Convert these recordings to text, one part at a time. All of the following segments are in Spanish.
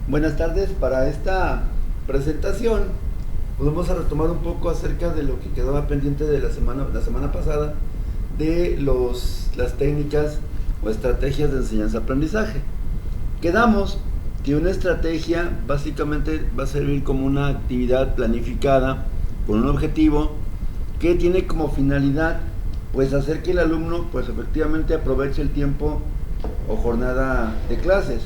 Buenas tardes. Para esta presentación vamos a retomar un poco acerca de lo que quedaba pendiente de la semana pasada de las técnicas o estrategias de enseñanza-aprendizaje. Quedamos que una estrategia básicamente va a servir como una actividad planificada con un objetivo que tiene como finalidad pues hacer que el alumno pues efectivamente aproveche el tiempo o jornada de clases.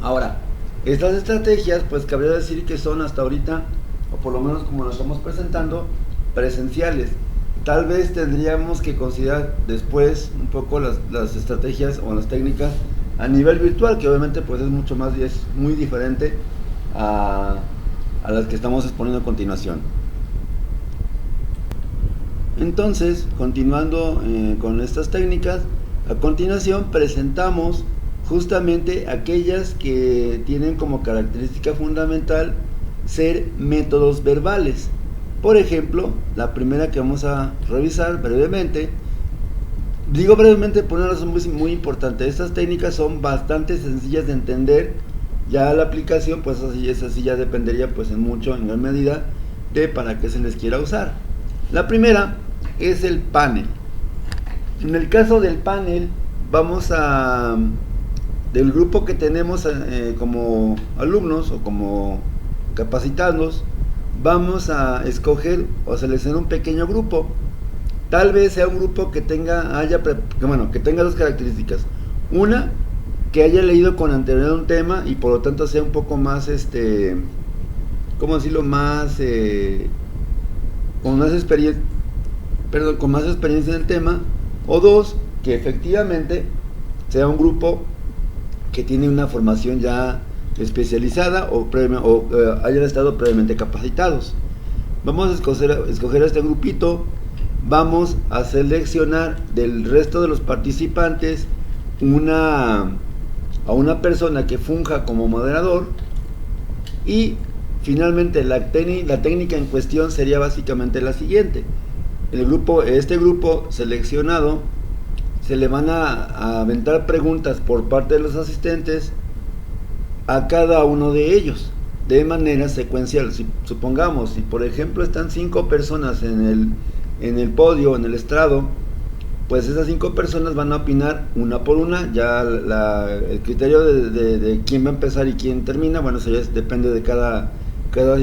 Ahora, estas estrategias, pues cabría decir que son hasta ahorita, o por lo menos como lo estamos presentando, presenciales. Tal vez tendríamos que considerar después un poco las estrategias o las técnicas a nivel virtual, que obviamente pues es mucho más, es muy diferente a las que estamos exponiendo a continuación. Entonces, continuando con estas técnicas, a continuación presentamos justamente aquellas que tienen como característica fundamental ser métodos verbales. Por ejemplo, la primera que vamos a revisar brevemente, digo brevemente por una razón muy importante. Estas técnicas son bastante sencillas de entender. Ya la aplicación, pues así ya dependería pues en gran medida de para qué se les quiera usar. La primera es el panel. En el caso del panel, del grupo que tenemos como alumnos o como capacitados, vamos a escoger o seleccionar un pequeño grupo. Tal vez sea un grupo que tenga dos características. Una, que haya leído con anterioridad un tema y por lo tanto sea un poco más, ¿cómo decirlo? Con más experiencia, con más experiencia en el tema. O dos, que efectivamente sea un grupo que tiene una formación ya especializada o hayan estado previamente capacitados. Vamos a escoger a este grupito. Vamos a seleccionar del resto de los participantes a una persona que funja como moderador, y finalmente la técnica en cuestión sería básicamente la siguiente. Este grupo seleccionado se le van a aventar preguntas por parte de los asistentes a cada uno de ellos de manera secuencial. Supongamos, si por ejemplo están 5 personas en el podio, en el estrado, pues esas 5 personas van a opinar una por una. Ya el criterio de quién va a empezar y quién termina, bueno, eso ya depende de cada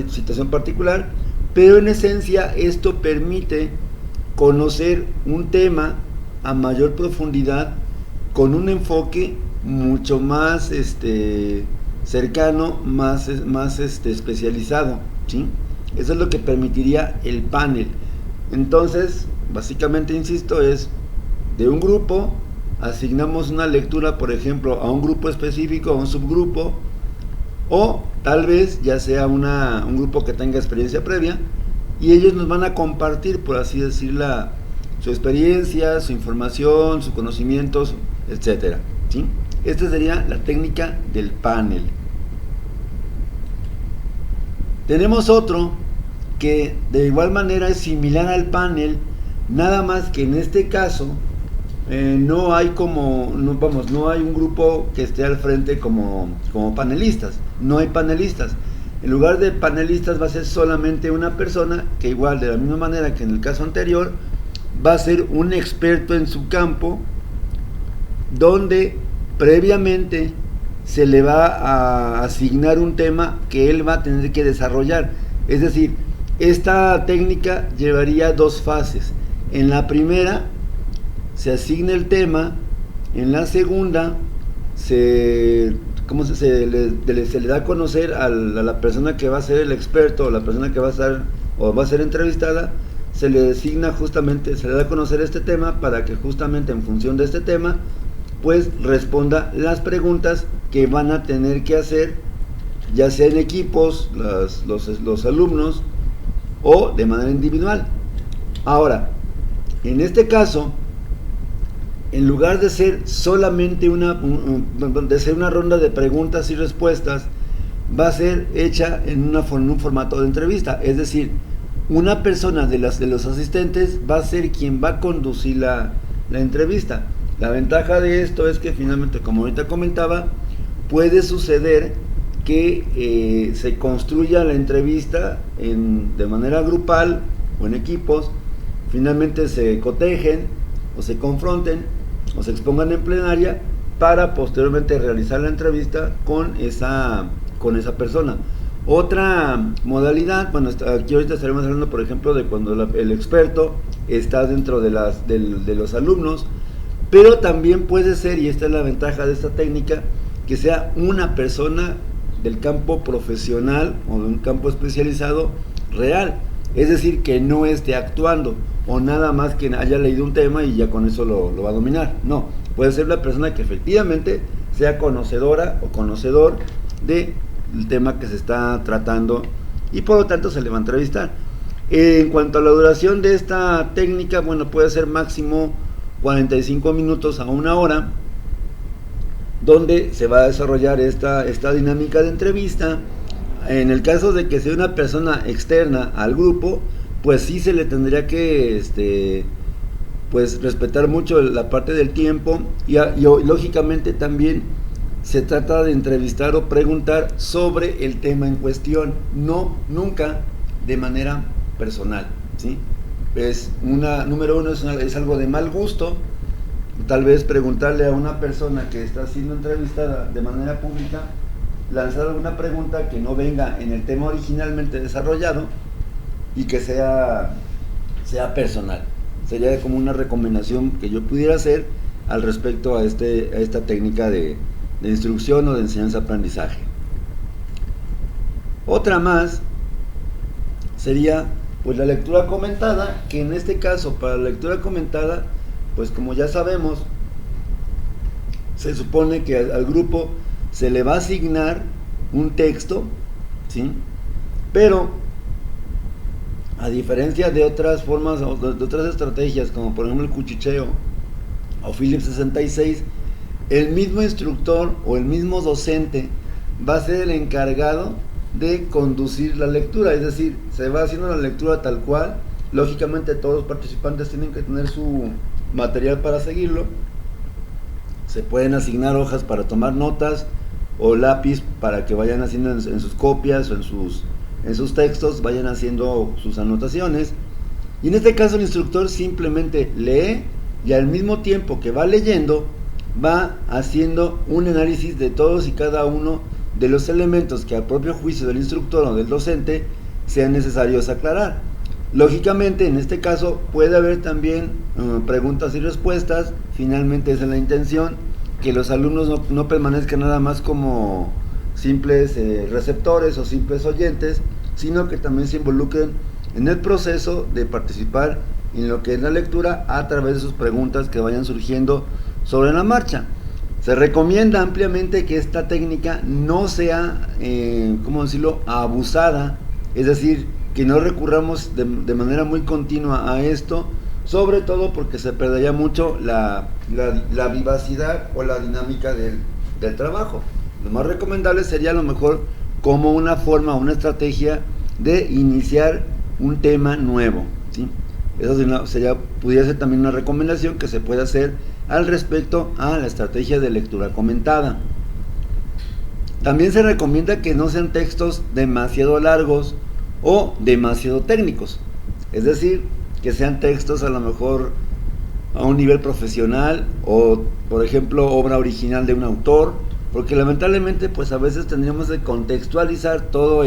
situación particular, pero en esencia esto permite conocer un tema a mayor profundidad con un enfoque mucho más cercano, más especializado, ¿sí? Eso es lo que permitiría el panel. Entonces, básicamente, insisto, es de un grupo, asignamos una lectura, por ejemplo, a un grupo específico, a un subgrupo, o tal vez ya sea un grupo que tenga experiencia previa, y ellos nos van a compartir, por así decirlo, su experiencia, su información, sus conocimientos, etcétera, ¿sí? Esta sería la técnica del panel. Tenemos otro que de igual manera es similar al panel, nada más que en este caso no hay un grupo que esté al frente como panelistas. No hay panelistas. En lugar de panelistas va a ser solamente una persona que, igual de la misma manera que en el caso anterior, va a ser un experto en su campo, donde previamente se le va a asignar un tema que él va a tener que desarrollar. Es decir, esta técnica llevaría 2 fases. En la primera se asigna el tema, en la segunda se le da a conocer a la persona que va a ser el experto, o la persona que va a ser entrevistada, se le da a conocer este tema para que justamente en función de este tema pues responda las preguntas que van a tener que hacer, ya sea en equipos los alumnos o de manera individual. Ahora, en este caso, en lugar de ser solamente una ronda de preguntas y respuestas, va a ser hecha en un formato de entrevista. Es decir, una persona de los asistentes va a ser quien va a conducir la entrevista. La ventaja de esto es que finalmente, como ahorita comentaba, puede suceder que se construya la entrevista de manera grupal o en equipos, finalmente se cotejen o se confronten o se expongan en plenaria para posteriormente realizar la entrevista con esa persona. Otra modalidad, bueno, aquí ahorita estaremos hablando, por ejemplo, de cuando el experto está dentro de los alumnos, pero también puede ser, y esta es la ventaja de esta técnica, que sea una persona del campo profesional o de un campo especializado real, es decir, que no esté actuando o nada más que haya leído un tema y ya con eso lo va a dominar. No, puede ser la persona que efectivamente sea conocedora o conocedor del tema que se está tratando y por lo tanto se le va a entrevistar. En cuanto a la duración de esta técnica, bueno, puede ser máximo 45 minutos a una hora, donde se va a desarrollar esta dinámica de entrevista. En el caso de que sea una persona externa al grupo, pues sí se le tendría que pues respetar mucho la parte del tiempo y lógicamente también se trata de entrevistar o preguntar sobre el tema en cuestión, nunca de manera personal, ¿sí? Número uno, es algo de mal gusto, tal vez preguntarle a una persona que está siendo entrevistada de manera pública, lanzar alguna pregunta que no venga en el tema originalmente desarrollado y que sea personal. Sería como una recomendación que yo pudiera hacer al respecto a esta técnica de instrucción o de enseñanza-aprendizaje. Otra más sería pues la lectura comentada, que en este caso para la lectura comentada, pues como ya sabemos, se supone que al grupo se le va a asignar un texto, ¿sí? Pero a diferencia de otras formas, de otras estrategias, como por ejemplo el cuchicheo o Phillips 66, el mismo instructor o el mismo docente va a ser el encargado de conducir la lectura, es decir, se va haciendo la lectura tal cual. Lógicamente todos los participantes tienen que tener su material para seguirlo, se pueden asignar hojas para tomar notas o lápiz para que vayan haciendo en sus copias o en sus textos, vayan haciendo sus anotaciones, y en este caso el instructor simplemente lee y al mismo tiempo que va leyendo va haciendo un análisis de todos y cada uno de los elementos que al propio juicio del instructor o del docente sean necesarios aclarar. Lógicamente en este caso puede haber también preguntas y respuestas. Finalmente esa es la intención, que los alumnos no permanezcan nada más como simples receptores o simples oyentes, sino que también se involucren en el proceso de participar en lo que es la lectura a través de sus preguntas que vayan surgiendo sobre la marcha. Se recomienda ampliamente que esta técnica no sea, ¿cómo decirlo?, abusada, es decir, que no recurramos de manera muy continua a esto, sobre todo porque se perdería mucho la vivacidad o la dinámica del trabajo. Lo más recomendable sería a lo mejor como una forma, una estrategia de iniciar un tema nuevo, ¿sí? Eso pudiera ser también una recomendación que se puede hacer al respecto a la estrategia de lectura comentada. También se recomienda que no sean textos demasiado largos o demasiado técnicos, es decir, que sean textos a lo mejor a un nivel profesional o, por ejemplo, obra original de un autor, porque lamentablemente pues a veces tendríamos que contextualizar todo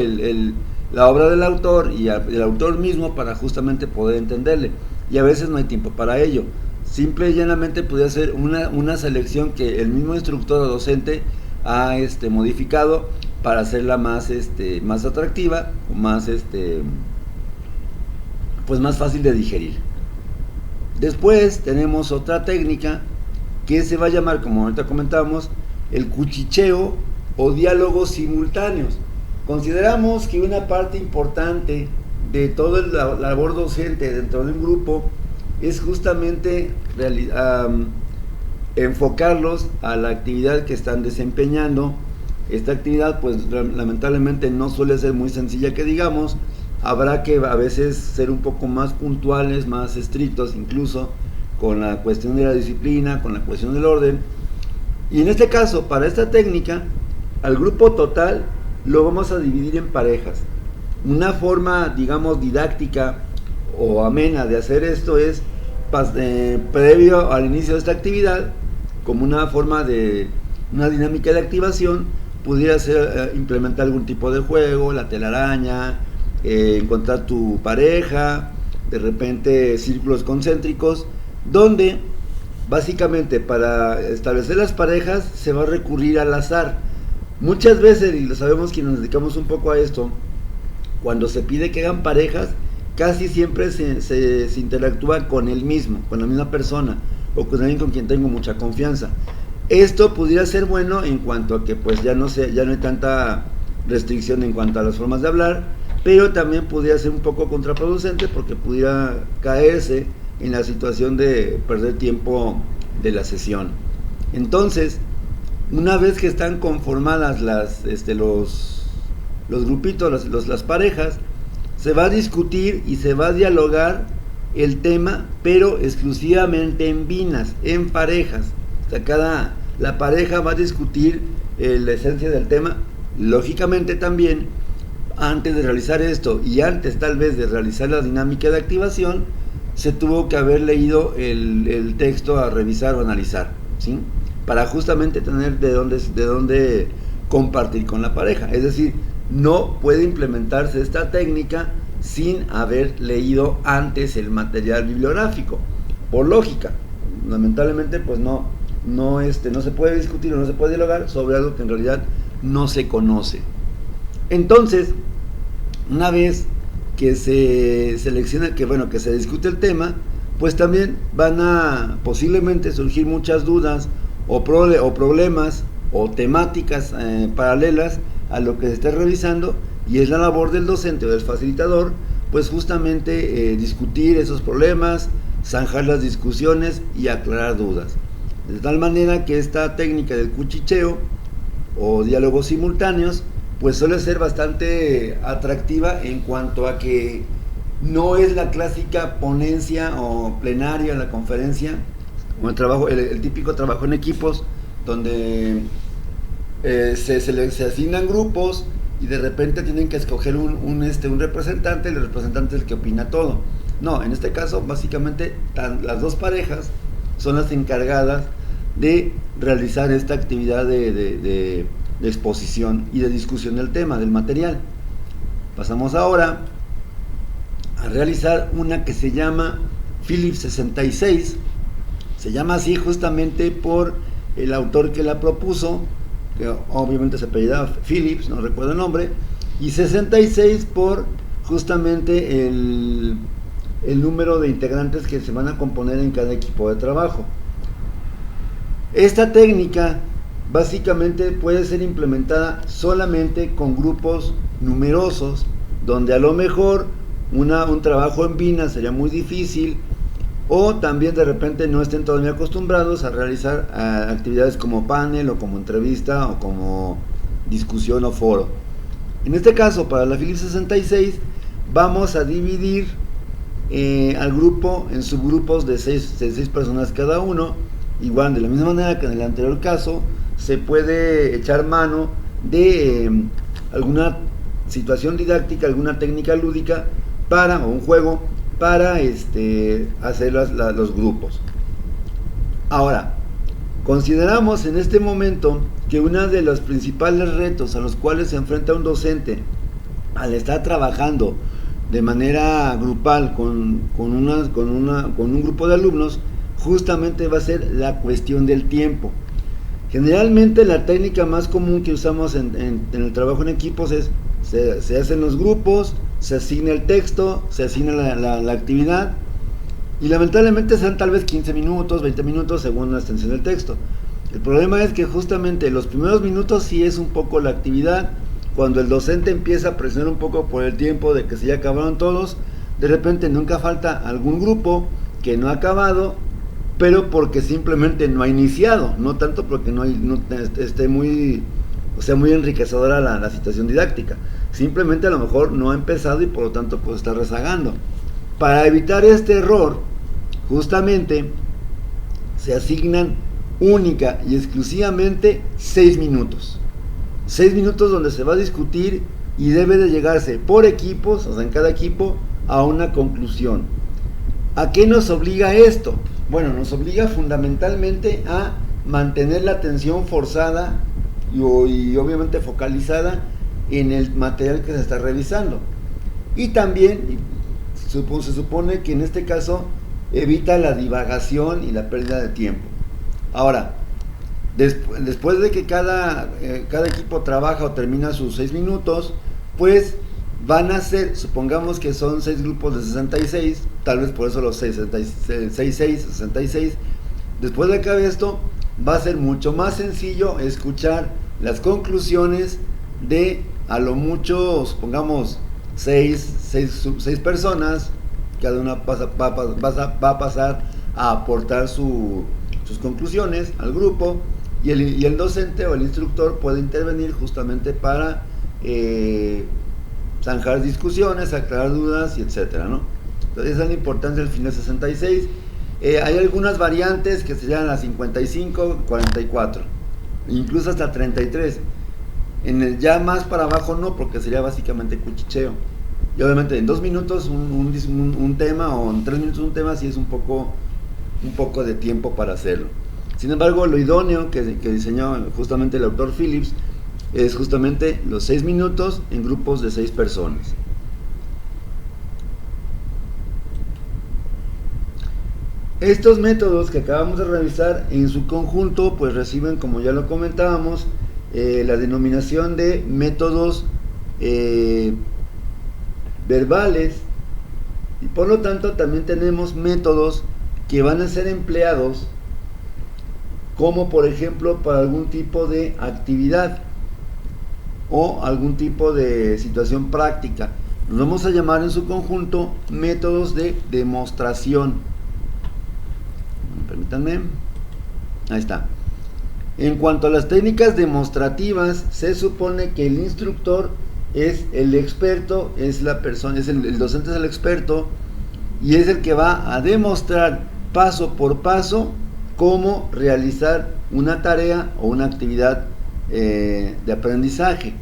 la obra del autor y el autor mismo para justamente poder entenderle, y a veces no hay tiempo para ello. Simple y llanamente podría ser una selección que el mismo instructor o docente ha modificado para hacerla más atractiva o más pues más fácil de digerir. Después tenemos otra técnica que se va a llamar, como ahorita comentábamos, el cuchicheo o diálogos simultáneos. Consideramos que una parte importante de todo el labor docente dentro de un grupo es justamente enfocarlos a la actividad que están desempeñando. Esta actividad pues lamentablemente no suele ser muy sencilla que digamos, habrá que a veces ser un poco más puntuales, más estrictos incluso con la cuestión de la disciplina, con la cuestión del orden. Y en este caso, para esta técnica, al grupo total lo vamos a dividir en parejas. Una forma, digamos, didáctica o amena de hacer esto es previo al inicio de esta actividad, como una forma de una dinámica de activación, pudiera ser implementar algún tipo de juego, la telaraña, encontrar tu pareja, de repente círculos concéntricos, donde básicamente para establecer las parejas se va a recurrir al azar. Muchas veces, y lo sabemos quienes nos dedicamos un poco a esto, cuando se pide que hagan parejas, casi siempre se interactúa con él mismo, con la misma persona, o con alguien con quien tengo mucha confianza. Esto pudiera ser bueno en cuanto a que pues ya no hay tanta restricción en cuanto a las formas de hablar, pero también pudiera ser un poco contraproducente porque pudiera caerse en la situación de perder tiempo de la sesión. Entonces, una vez que están conformadas los grupitos, las parejas, se va a discutir y se va a dialogar el tema, pero exclusivamente en binas, en parejas. O sea, la pareja va a discutir la esencia del tema. Lógicamente también, antes de realizar esto y antes tal vez de realizar la dinámica de activación, se tuvo que haber leído el texto a revisar o analizar, ¿sí? Para justamente tener de dónde compartir con la pareja. Es decir, no puede implementarse esta técnica sin haber leído antes el material bibliográfico, por lógica. Lamentablemente pues no se puede discutir o no se puede dialogar sobre algo que en realidad no se conoce. Entonces, una vez que se selecciona, que se discute el tema, pues también van a posiblemente surgir muchas dudas o problemas o temáticas paralelas a lo que se esté revisando, y es la labor del docente o del facilitador pues justamente discutir esos problemas, zanjar las discusiones y aclarar dudas, de tal manera que esta técnica del cuchicheo o diálogos simultáneos pues suele ser bastante atractiva en cuanto a que no es la clásica ponencia o plenaria, la conferencia o el típico trabajo en equipos donde se asignan grupos y de repente tienen que escoger un representante, y el representante es el que opina todo. No, en este caso básicamente las dos parejas son las encargadas de realizar esta actividad de exposición y de discusión del tema, del material. Pasamos ahora a realizar una que se llama Phillips 66. Se llama así justamente por el autor que la propuso, que obviamente se apellidaba Phillips, no recuerdo el nombre, y 66 por justamente el número de integrantes que se van a componer en cada equipo de trabajo. Esta técnica básicamente puede ser implementada solamente con grupos numerosos, donde a lo mejor un trabajo en Vina sería muy difícil, o también de repente no estén todavía acostumbrados a realizar actividades como panel o como entrevista o como discusión o foro. En este caso, para la Phillips 66 vamos a dividir al grupo en subgrupos de 6 personas cada uno. Igual, de la misma manera que en el anterior caso, se puede echar mano de alguna situación didáctica, alguna técnica lúdica o un juego para hacer los grupos. Ahora, consideramos en este momento que uno de los principales retos a los cuales se enfrenta un docente al estar trabajando de manera grupal con un grupo de alumnos, justamente va a ser la cuestión del tiempo. Generalmente la técnica más común que usamos en el trabajo en equipos es se hacen los grupos, se asigna el texto, se asigna la actividad, y lamentablemente sean tal vez 15 minutos, 20 minutos según la extensión del texto. El problema es que justamente los primeros minutos sí es un poco la actividad. Cuando el docente empieza a presionar un poco por el tiempo de que se ya acabaron todos, de repente nunca falta algún grupo que no ha acabado, pero porque simplemente no ha iniciado, no tanto porque no esté muy enriquecedora la situación didáctica, simplemente a lo mejor no ha empezado y por lo tanto pues está rezagando. Para evitar este error, justamente se asignan única y exclusivamente 6 minutos. 6 minutos donde se va a discutir y debe de llegarse por equipos, o sea, en cada equipo, a una conclusión. ¿A qué nos obliga esto? Bueno, nos obliga fundamentalmente a mantener la atención forzada y obviamente focalizada en el material que se está revisando. Y también se supone que en este caso evita la divagación y la pérdida de tiempo. Ahora, después de que cada equipo trabaja o termina sus 6 minutos, pues van a ser, supongamos que son 6 grupos de 66, tal vez por eso los 66. Después de acabar esto, va a ser mucho más sencillo escuchar las conclusiones de a lo mucho, supongamos, 6 personas. Cada una va a pasar a aportar sus conclusiones al grupo, y el docente o el instructor puede intervenir justamente para zanjar discusiones, aclarar dudas y etcétera, ¿no? Entonces esa es la importancia del final 66. Hay algunas variantes que serían las 55, 44, incluso hasta 33. Ya más para abajo no, porque sería básicamente cuchicheo. Y obviamente en 2 minutos un tema, o en 3 minutos un tema, sí es un poco de tiempo para hacerlo. Sin embargo, lo idóneo que diseñó justamente el autor Phillips es justamente los 6 minutos en grupos de 6 personas. Estos métodos que acabamos de revisar en su conjunto pues reciben, como ya lo comentábamos, la denominación de métodos verbales, y por lo tanto también tenemos métodos que van a ser empleados como por ejemplo para algún tipo de actividad o algún tipo de situación práctica. Los vamos a llamar en su conjunto métodos de demostración. Permítanme. Ahí está. En cuanto a las técnicas demostrativas, se supone que el instructor es el experto, es la persona, el docente es el experto, y es el que va a demostrar paso por paso cómo realizar una tarea o una actividad de aprendizaje.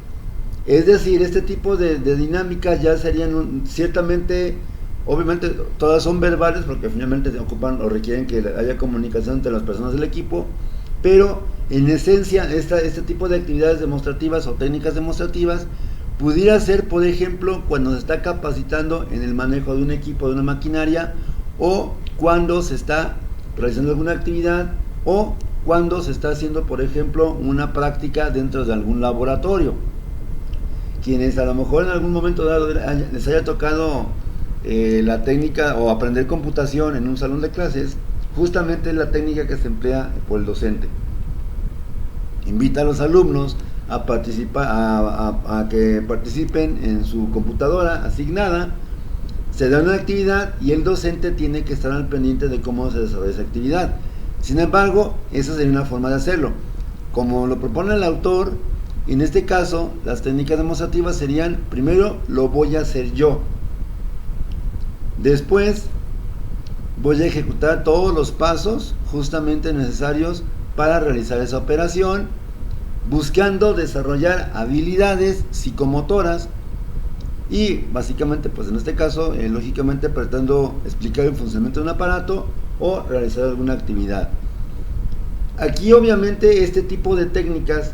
Es decir, este tipo de dinámicas ya serían ciertamente, obviamente todas son verbales porque finalmente se ocupan o requieren que haya comunicación entre las personas del equipo, pero en esencia este tipo de actividades demostrativas o técnicas demostrativas pudiera ser, por ejemplo, cuando se está capacitando en el manejo de un equipo, de una maquinaria, o cuando se está realizando alguna actividad, o cuando se está haciendo, por ejemplo, una práctica dentro de algún laboratorio. Quienes a lo mejor en algún momento dado les haya tocado la técnica o aprender computación en un salón de clases, justamente es la técnica que se emplea por el docente. Invita a los alumnos a participar, a que participen en su computadora asignada, se da una actividad y el docente tiene que estar al pendiente de cómo se desarrolla esa actividad. Sin embargo, esa sería una forma de hacerlo. Como lo propone el autor, en este caso, las técnicas demostrativas serían: primero lo voy a hacer yo, después voy a ejecutar todos los pasos justamente necesarios para realizar esa operación, buscando desarrollar habilidades psicomotoras, y básicamente, pues en este caso, lógicamente pretendo explicar el funcionamiento de un aparato o realizar alguna actividad. Aquí obviamente este tipo de técnicas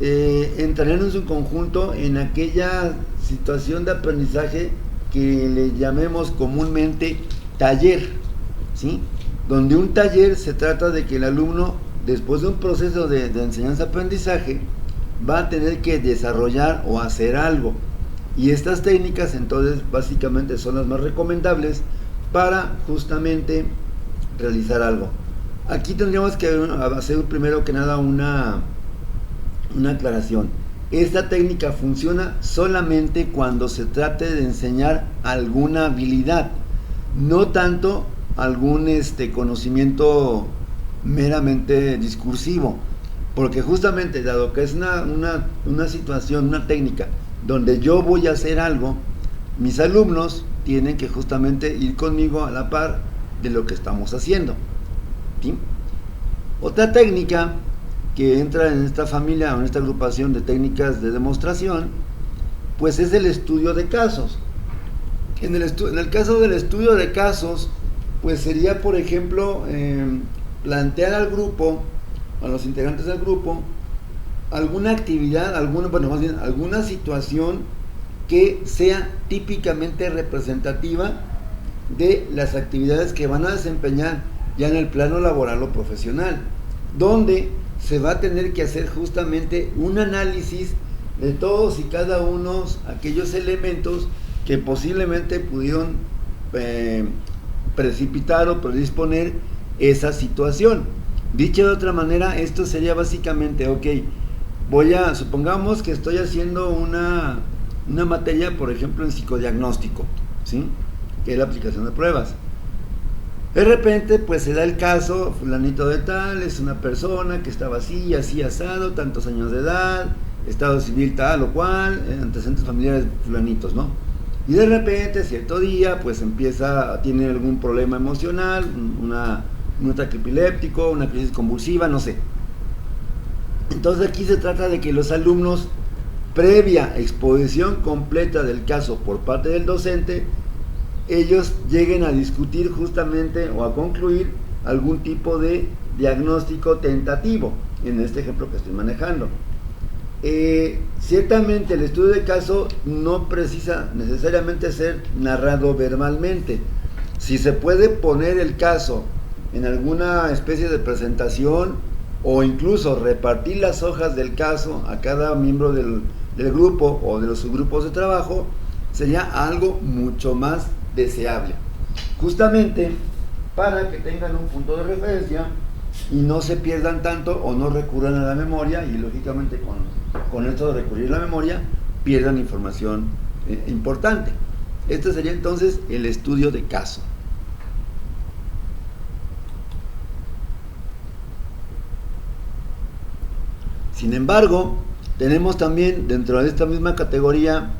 entrarían en su conjunto en aquella situación de aprendizaje que le llamemos comúnmente taller, ¿sí? Donde un taller se trata de que el alumno, después de un proceso de enseñanza-aprendizaje, va a tener que desarrollar o hacer algo, y estas técnicas entonces básicamente son las más recomendables para justamente realizar algo. Aquí tendríamos que hacer primero que nada una aclaración. Esta técnica funciona solamente cuando se trate de enseñar alguna habilidad, no tanto algún conocimiento meramente discursivo, porque justamente dado que es una situación, una técnica donde yo voy a hacer algo, mis alumnos tienen que justamente ir conmigo a la par de lo que estamos haciendo, ¿sí? Otra técnica que entra en esta familia o en esta agrupación de técnicas de demostración, pues es el estudio de casos. En el caso del estudio de casos, pues sería, por ejemplo, plantear al grupo, a los integrantes del grupo, alguna actividad, alguna situación que sea típicamente representativa de las actividades que van a desempeñar ya en el plano laboral o profesional, donde se va a tener que hacer justamente un análisis de todos y cada uno aquellos elementos que posiblemente pudieron precipitar o predisponer esa situación. Dicho de otra manera, esto sería básicamente, supongamos que estoy haciendo una materia, por ejemplo, en psicodiagnóstico, ¿sí?, que es la aplicación de pruebas. De repente, pues se da el caso, fulanito de tal, es una persona que estaba así, asado, tantos años de edad, estado civil tal o cual, antecedentes familiares fulanitos, ¿no? Y de repente, cierto día, pues tiene algún problema emocional, un ataque epiléptico, una crisis convulsiva, no sé. Entonces aquí se trata de que los alumnos, previa exposición completa del caso por parte del docente, ellos lleguen a discutir justamente o a concluir algún tipo de diagnóstico tentativo, en este ejemplo que estoy manejando. Ciertamente el estudio de caso no precisa necesariamente ser narrado verbalmente. Si se puede poner el caso en alguna especie de presentación o incluso repartir las hojas del caso a cada miembro del grupo o de los subgrupos de trabajo, sería algo mucho más deseable, justamente para que tengan un punto de referencia y no se pierdan tanto o no recurran a la memoria, y lógicamente con esto de recurrir a la memoria pierdan información importante. Este sería entonces el estudio de caso. Sin embargo, tenemos también dentro de esta misma categoría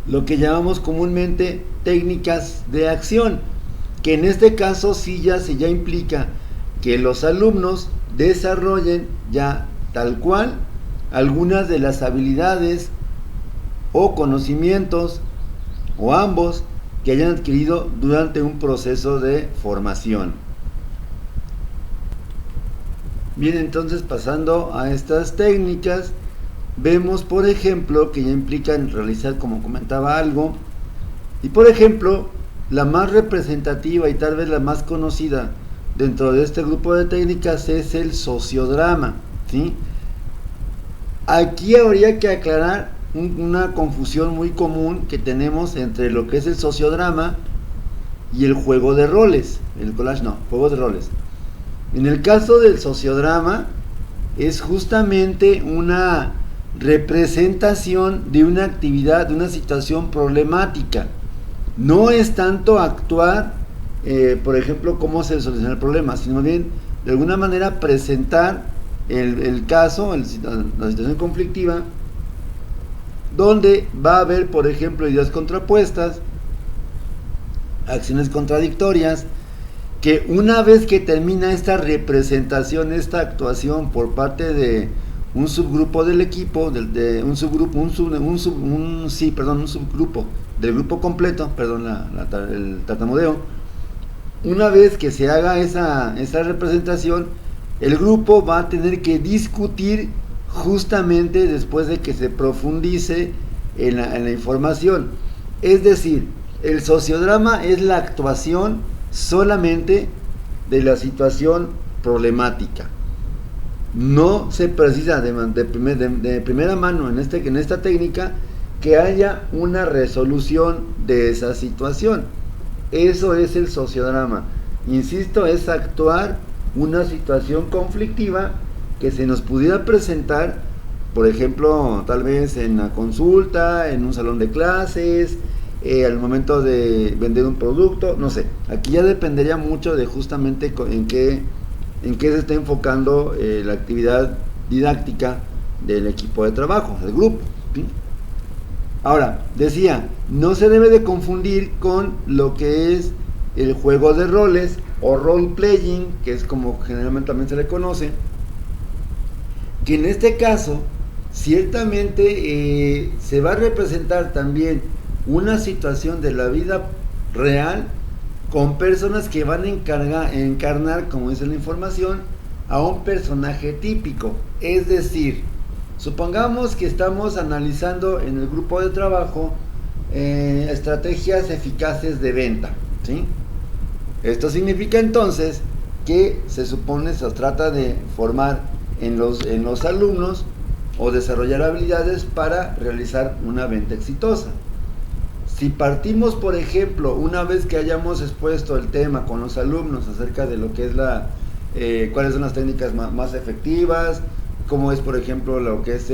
lo que llamamos comúnmente técnicas de acción, que en este caso sí ya implica que los alumnos desarrollen ya tal cual algunas de las habilidades o conocimientos o ambos que hayan adquirido durante un proceso de formación. Bien, entonces pasando a estas técnicas, vemos por ejemplo que ya implican realizar, como comentaba, algo, y por ejemplo la más representativa y tal vez la más conocida dentro de este grupo de técnicas es el sociodrama, ¿sí? Aquí habría que aclarar una confusión muy común que tenemos entre lo que es el sociodrama y el juego de roles. El collage no, juego de roles. En el caso del sociodrama es justamente una representación de una actividad, de una situación problemática. No es tanto actuar, por ejemplo, cómo se soluciona el problema, sino bien de alguna manera presentar el caso, la situación conflictiva, donde va a haber, por ejemplo, ideas contrapuestas, acciones contradictorias, que una vez que termina esta representación, esta actuación por parte de un subgrupo del equipo, un subgrupo del grupo completo, el tartamudeo, una vez que se haga esa representación, el grupo va a tener que discutir justamente después de que se profundice en la información. Es decir, el sociodrama es la actuación solamente de la situación problemática. No se precisa de primera mano en esta técnica que haya una resolución de esa situación. Eso es el sociodrama. Insisto, es actuar una situación conflictiva que se nos pudiera presentar, por ejemplo, tal vez en la consulta, en un salón de clases, al momento de vender un producto, no sé. Aquí ya dependería mucho de justamente en qué se está enfocando la actividad didáctica del equipo de trabajo, del grupo, ¿sí? Ahora, decía, no se debe de confundir con lo que es el juego de roles o role playing, que es como generalmente también se le conoce, que en este caso ciertamente se va a representar también una situación de la vida real con personas que van a encarnar, como dice la información, a un personaje típico. Es decir, supongamos que estamos analizando en el grupo de trabajo estrategias eficaces de venta, ¿sí? Esto significa entonces que se supone se trata de formar en los alumnos o desarrollar habilidades para realizar una venta exitosa. Si partimos, por ejemplo, una vez que hayamos expuesto el tema con los alumnos acerca de lo que es cuáles son las técnicas más efectivas, cómo es, por ejemplo, lo que es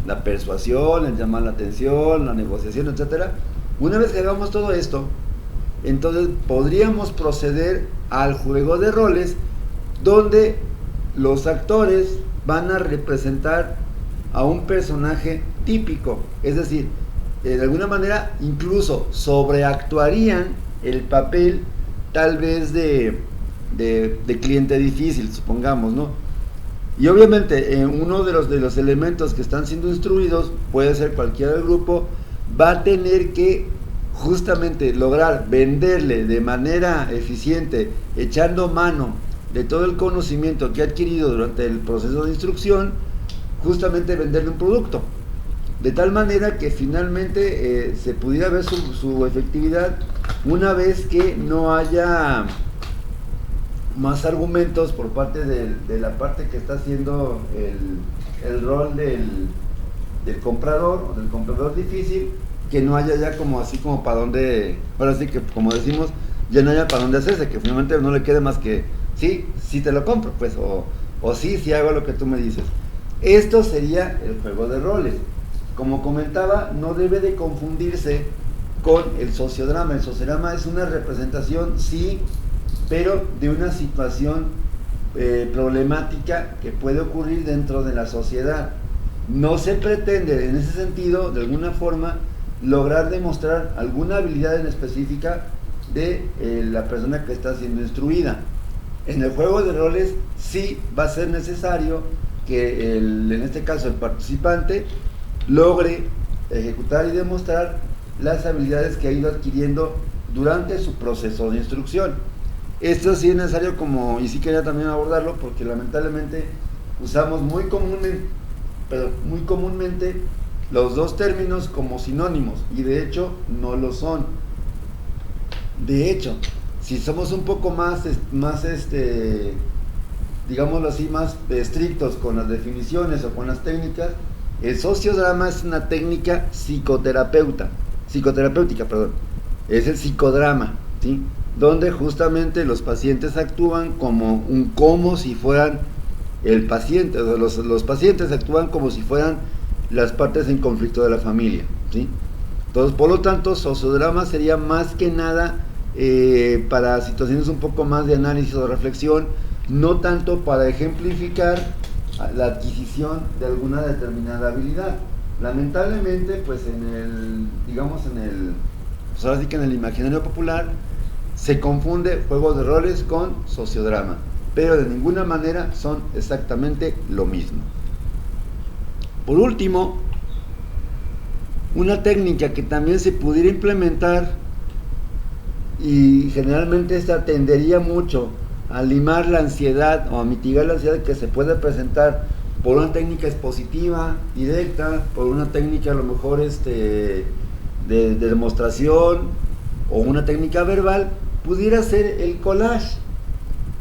la persuasión, el llamar la atención, la negociación, etcétera. Una vez que hagamos todo esto, entonces podríamos proceder al juego de roles, donde los actores van a representar a un personaje típico, es decir, de alguna manera incluso sobreactuarían el papel tal vez de cliente difícil, supongamos, ¿no? Y obviamente uno de los elementos que están siendo instruidos, puede ser cualquiera del grupo, va a tener que justamente lograr venderle de manera eficiente, echando mano de todo el conocimiento que ha adquirido durante el proceso de instrucción, justamente venderle un producto, de tal manera que finalmente se pudiera ver su efectividad una vez que no haya más argumentos por parte de la parte que está haciendo el rol del comprador o del comprador difícil, que no haya ya como así como para dónde, ahora sí que como decimos, ya no haya para dónde hacerse, que finalmente no le quede más que sí te lo compro, pues, o sí hago lo que tú me dices. Esto sería el juego de roles. Como comentaba, no debe de confundirse con el sociodrama. El sociodrama es una representación, sí, pero de una situación problemática que puede ocurrir dentro de la sociedad. No se pretende en ese sentido, de alguna forma, lograr demostrar alguna habilidad en específica de la persona que está siendo instruida. En el juego de roles sí va a ser necesario que en este caso el participante logre ejecutar y demostrar las habilidades que ha ido adquiriendo durante su proceso de instrucción. Esto sí es necesario, y sí quería también abordarlo, porque lamentablemente usamos muy comúnmente los dos términos como sinónimos, y de hecho no lo son. De hecho, si somos un poco más digámoslo así, más estrictos con las definiciones o con las técnicas, el sociodrama es una técnica psicoterapéutica, es el psicodrama, ¿sí? Donde justamente los pacientes actúan como si fueran el paciente, o los pacientes actúan como si fueran las partes en conflicto de la familia, ¿sí? Entonces, por lo tanto, sociodrama sería más que nada para situaciones un poco más de análisis o de reflexión, no tanto para ejemplificar la adquisición de alguna determinada habilidad. Lamentablemente, pues ahora sí que en el imaginario popular se confunde juegos de roles con sociodrama, pero de ninguna manera son exactamente lo mismo. Por último, una técnica que también se pudiera implementar, y generalmente esta tendería mucho a limar la ansiedad o a mitigar la ansiedad que se puede presentar por una técnica expositiva, directa, por una técnica a lo mejor de demostración o una técnica verbal, pudiera ser el collage.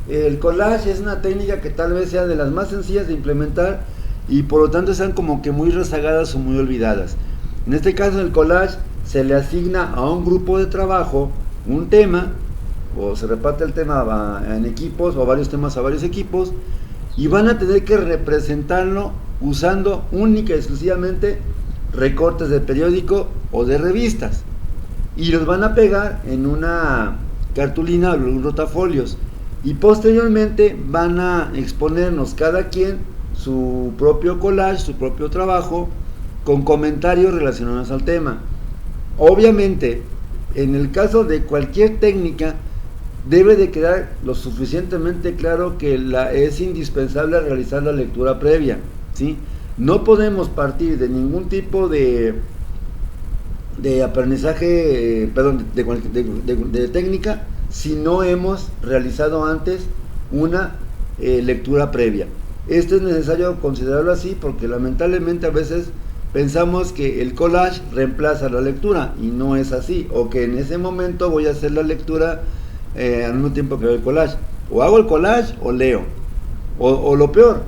El collage es una técnica que tal vez sea de las más sencillas de implementar y por lo tanto sean como que muy rezagadas o muy olvidadas. En este caso, el collage se le asigna a un grupo de trabajo un tema, o se reparte el tema en equipos o varios temas a varios equipos, y van a tener que representarlo usando única y exclusivamente recortes de periódico o de revistas, y los van a pegar en una cartulina o un rotafolios, y posteriormente van a exponernos cada quien su propio collage, su propio trabajo, con comentarios relacionados al tema. Obviamente, en el caso de cualquier técnica, debe de quedar lo suficientemente claro que es indispensable realizar la lectura previa, ¿sí? No podemos partir de ningún tipo de aprendizaje, perdón, de técnica, si no hemos realizado antes una lectura previa. Esto es necesario considerarlo así porque lamentablemente a veces pensamos que el collage reemplaza la lectura y no es así, o que en ese momento voy a hacer la lectura al mismo tiempo que el collage. O hago el collage o leo. O lo peor,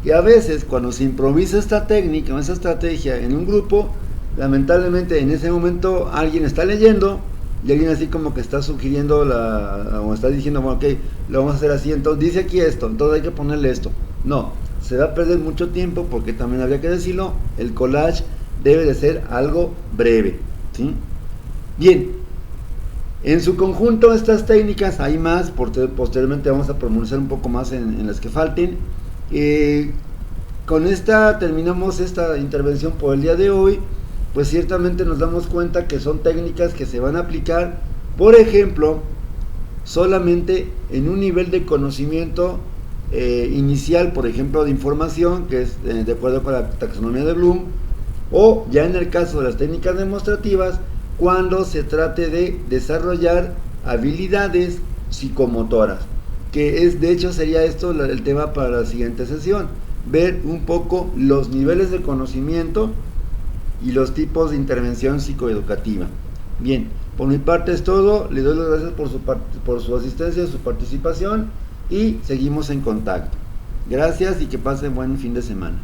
que a veces cuando se improvisa esta técnica o esta estrategia en un grupo, lamentablemente en ese momento alguien está leyendo y alguien así como que está sugiriendo o está diciendo, bueno, ok, lo vamos a hacer así, entonces dice aquí esto, entonces hay que ponerle esto. No, se va a perder mucho tiempo porque también habría que decirlo, el collage debe de ser algo breve, ¿sí? Bien, en su conjunto estas técnicas, hay más, posteriormente vamos a profundizar un poco más en las que falten. Con esta terminamos esta intervención por el día de hoy. Pues ciertamente nos damos cuenta que son técnicas que se van a aplicar, por ejemplo, solamente en un nivel de conocimiento inicial, por ejemplo, de información, que es de acuerdo con la taxonomía de Bloom, o ya en el caso de las técnicas demostrativas, cuando se trate de desarrollar habilidades psicomotoras, que es, de hecho sería esto el tema para la siguiente sesión, ver un poco los niveles de conocimiento y los tipos de intervención psicoeducativa. Bien, por mi parte es todo, le doy las gracias por su asistencia, su participación y seguimos en contacto. Gracias y que pasen buen fin de semana.